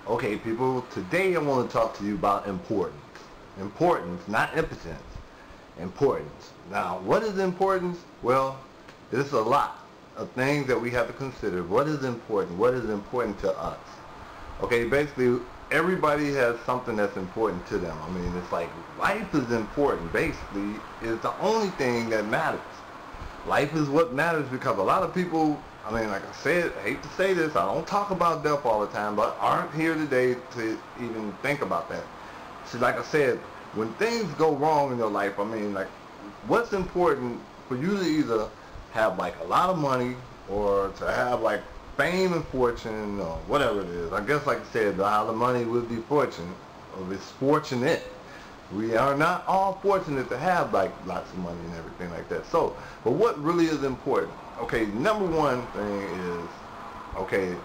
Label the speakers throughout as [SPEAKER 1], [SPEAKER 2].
[SPEAKER 1] Okay, people, today I want to talk to you about importance. Importance, not impotence. Importance. Now, what is importance? Well, there's a lot of things that we have to consider. What is important? What is important to us? Okay, basically, everybody has something that's important to them. I mean, it's like life is important, basically. It's the only thing that matters. Life is what matters because a lot of people, I mean, like I said, I hate to say this, I don't talk about death all the time, but aren't here today to even think about that. See, like I said, when things go wrong in your life, I mean, like, what's important for you to either have like a lot of money or to have like fame and fortune or whatever it is. I guess, like I said, how the money would be fortune, or it's fortunate. We are not all fortunate to have like lots of money and everything like that. So, but what really is important? Okay, number one thing is, okay,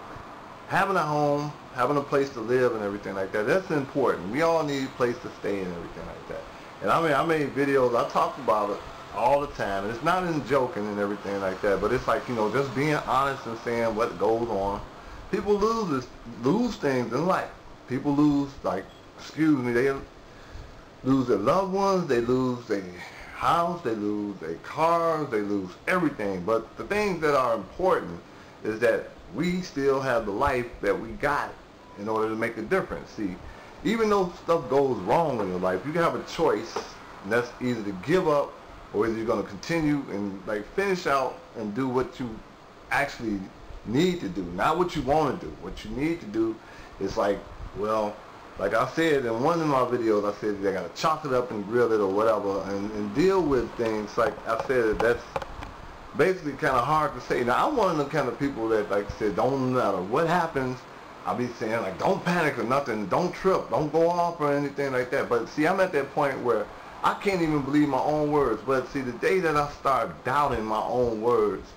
[SPEAKER 1] having a home, having a place to live and everything like that, that's important. We all need a place to stay and everything like that. And I mean, I made videos, I talk about it all the time, and it's not in joking and everything like that, but it's like, you know, just being honest and saying what goes on. People lose things in life. People lose, like, excuse me, they lose their loved ones, they lose their house, they lose their cars, they lose everything. But the things that are important is that we still have the life that we got in order to make a difference. See, even though stuff goes wrong in your life, you have a choice, and that's either to give up or either you're going to continue and like finish out and do what you actually need to do, not what you want to do. What you need to do is like, well, like I said in one of my videos, I said they got to chop it up and grill it or whatever, and deal with things. Like I said, that's basically kind of hard to say. Now, I'm one of the kind of people that, like I said, don't matter what happens, I'll be saying, like, don't panic or nothing, don't trip, don't go off or anything like that. But see, I'm at that point where I can't even believe my own words. But see, the day that I start doubting my own words,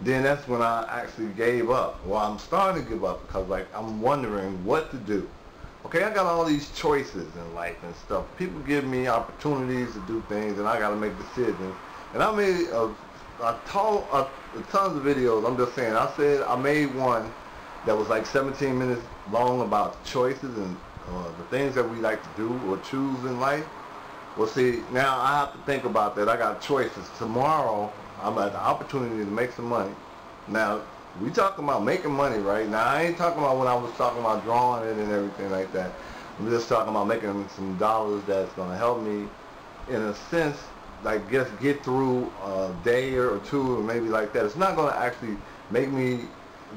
[SPEAKER 1] then that's when I actually gave up. Well, I'm starting to give up because, like, I'm wondering what to do. Okay, I got all these choices in life and stuff. People give me opportunities to do things, and I got to make decisions. And I made tons of videos. I'm just saying, I said I made one that was like 17 minutes long about choices and the things that we like to do or choose in life. Well, see, now I have to think about that. I got choices. Tomorrow, I'm at the opportunity to make some money. Now, we talking about making money right now. I ain't talking about when I was talking about drawing it and everything like that. I'm just talking about making some dollars that's going to help me, in a sense, like just get through a day or two or maybe like that. It's not going to actually make me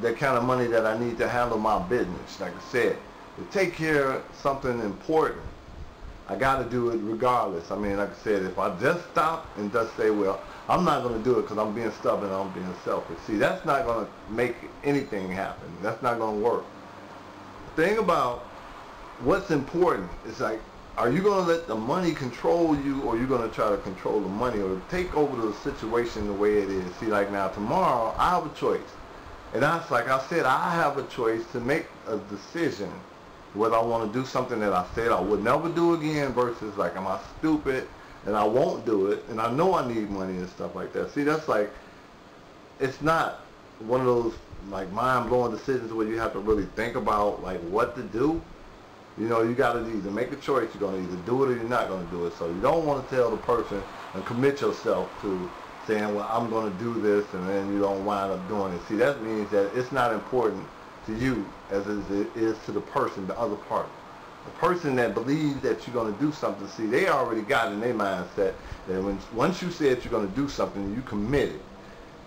[SPEAKER 1] the kind of money that I need to handle my business. Like I said, to take care of something important, I got to do it regardless. I mean, like I said, if I just stop and just say, well, I'm not going to do it because I'm being stubborn and I'm being selfish. See, that's not going to make anything happen. That's not going to work. The thing about what's important is, like, are you going to let the money control you, or are you going to try to control the money or take over the situation the way it is? See, like now, tomorrow, I have a choice. And that's, like I said, I have a choice to make a decision whether I want to do something that I said I would never do again versus, like, am I stupid and I won't do it, and I know I need money and stuff like that. See, that's like, it's not one of those, like, mind-blowing decisions where you have to really think about, like, what to do. You know, you got to either make a choice. You're going to either do it or you're not going to do it. So you don't want to tell the person and commit yourself to saying, well, I'm going to do this, and then you don't wind up doing it. See, that means that it's not important to you as it is to the person, the other party. The person that believes that you're going to do something, see, they already got in their mindset that once you said you're going to do something, you committed.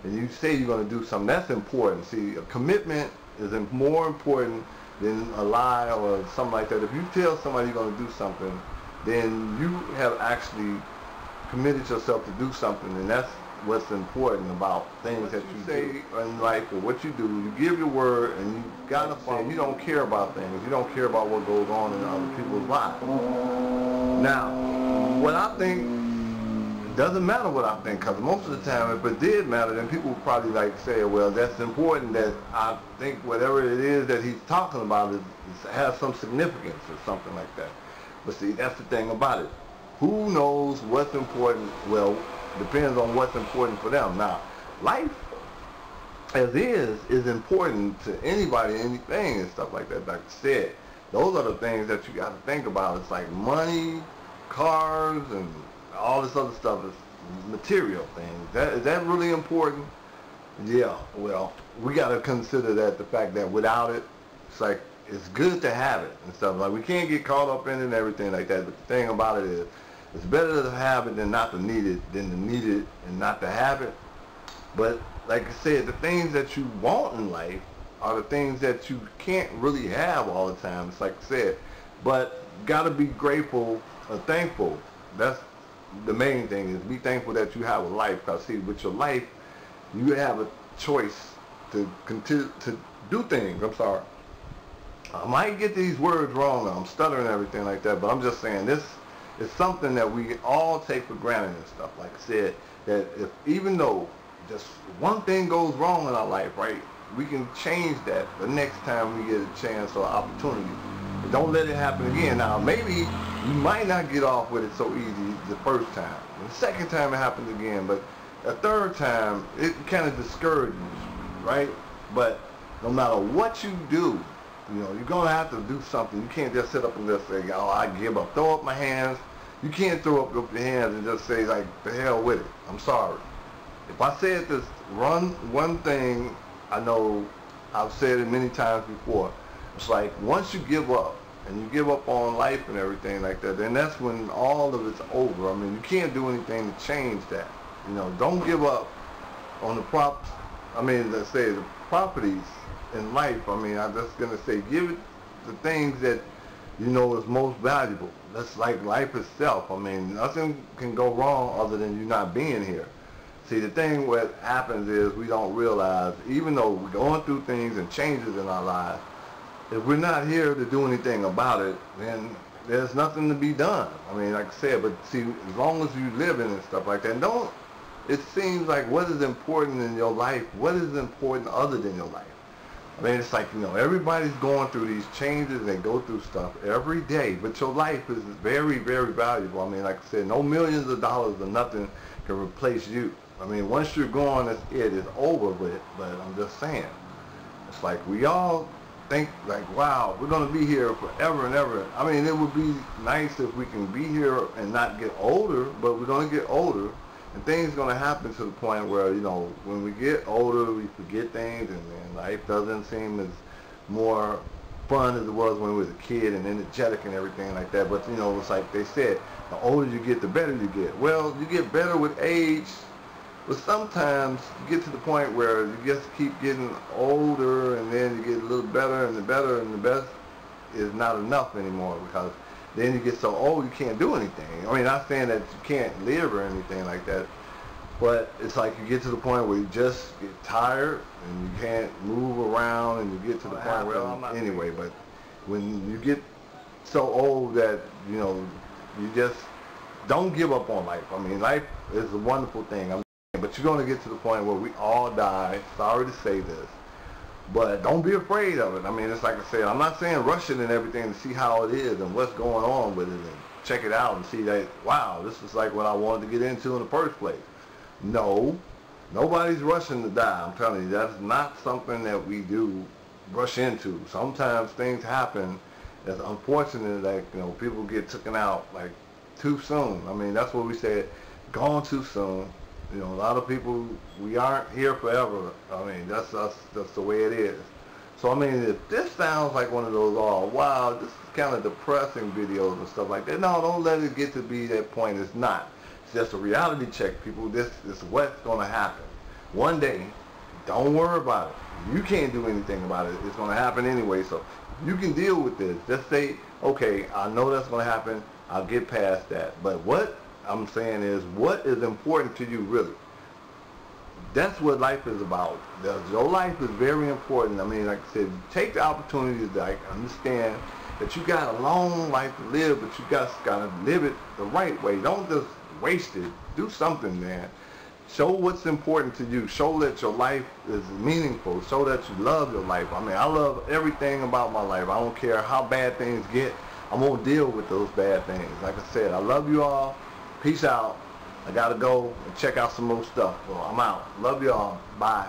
[SPEAKER 1] And you say you're going to do something, that's important. See, a commitment is more important than a lie or something like that. If you tell somebody you're going to do something, then you have actually committed yourself to do something, and that's what's important about things that you say in life or what you do. You give your word, and you gotta follow. You don't care about things. You don't care about what goes on in other people's lives. Now, what I think, it doesn't matter what I think, because most of the time, if it did matter, then people would probably like say, well, that's important that I think whatever it is that he's talking about has some significance or something like that. But see, that's the thing about it. Who knows what's important? Well, depends on what's important for them. Now, life as is important to anybody, anything and stuff like that. Like I said, Those are the things that you got to think about. It's like money, cars, and all this other stuff is material things. Is that really important? Yeah, well, we got to consider that the fact that without it, it's like, it's good to have it and stuff. Like, we can't get caught up in it and everything like that. But the thing about it is, it's better to have it than not to need it, than to need it and not to have it. But like I said, the things that you want in life are the things that you can't really have all the time. It's like I said, but got to be grateful and thankful. That's the main thing, is be thankful that you have a life. Because see, with your life, you have a choice to continue to do things. I'm sorry, I might get these words wrong, I'm stuttering and everything like that, but I'm just saying this is something that we all take for granted and stuff. Like I said, that if even though just one thing goes wrong in our life, right, we can change that the next time we get a chance or opportunity. But don't let it happen again. Now, maybe you might not get off with it so easy the first time. The second time it happens again, but a third time, it kind of discourages you, right? But no matter what you do, you know, you're going to have to do something. You can't just sit up and just say, oh, I give up. Throw up my hands. You can't throw up your hands and just say, like, the hell with it. I'm sorry. If I said this one thing, I know I've said it many times before. It's like, once you give up, and you give up on life and everything like that, then that's when all of it's over. I mean, you can't do anything to change that. You know, don't give up on let's say the properties in life. I mean, I'm just going to say, give it the things that you know is most valuable. That's like life itself. I mean, nothing can go wrong other than you not being here. See, the thing what happens is we don't realize, even though we're going through things and changes in our lives, if we're not here to do anything about it, then there's nothing to be done. I mean, like I said, but see, as long as you live in and stuff like that, it seems like what is important in your life, what is important other than your life? I mean, it's like, you know, everybody's going through these changes and go through stuff every day, but your life is very, very valuable. I mean, like I said, no millions of dollars or nothing can replace you. I mean, once you're gone, it's over with, but I'm just saying, it's like we all think like, wow, we're going to be here forever and ever. I mean, it would be nice if we can be here and not get older, but we're going to get older. And things going to happen to the point where, you know, when we get older, we forget things, and life doesn't seem as more fun as it was when we was a kid and energetic and everything like that. But, you know, it's like they said, the older you get, the better you get. Well, you get better with age, but sometimes you get to the point where you just keep getting older, and then you get a little better, and the better and the best is not enough anymore, because then you get so old you can't do anything. I mean, not saying that you can't live or anything like that, but it's like you get to the point where you just get tired and you can't move around, and you get to the point where, anyway, but when you get so old that, you know, you just don't give up on life. I mean, life is a wonderful thing, but you're going to get to the point where we all die. Sorry to say this, but don't be afraid of it. I mean, it's like I said, I'm not saying rush it and everything to see how it is and what's going on with it and check it out and see that, wow, this is like what I wanted to get into in the first place. No, nobody's rushing to die. I'm telling you, that's not something that we do rush into. Sometimes things happen that's unfortunate, that, you know, people get taken out like too soon. I mean, that's what we said, gone too soon. You know, a lot of people, we aren't here forever. I mean, that's us, that's the way it is. So, I mean, if this sounds like one of those, oh, wow, this is kind of depressing videos and stuff like that, no, don't let it get to be that point. It's not. It's just a reality check, people. This is what's going to happen. One day, don't worry about it. You can't do anything about it. It's going to happen anyway. So, you can deal with this. Just say, okay, I know that's going to happen. I'll get past that. But what I'm saying is, what is important to you really? That's what life is about. Your life is very important. I mean, like I said, take the opportunity to, like, understand that you got a long life to live, but you got to live it the right way. Don't just waste it. Do something, man. Show what's important to you. Show that your life is meaningful. Show that you love your life. I mean, I love everything about my life. I don't care how bad things get. I'm going to deal with those bad things. Like I said, I love you all. Peace out. I got to go and check out some more stuff. So I'm out. Love y'all. Bye.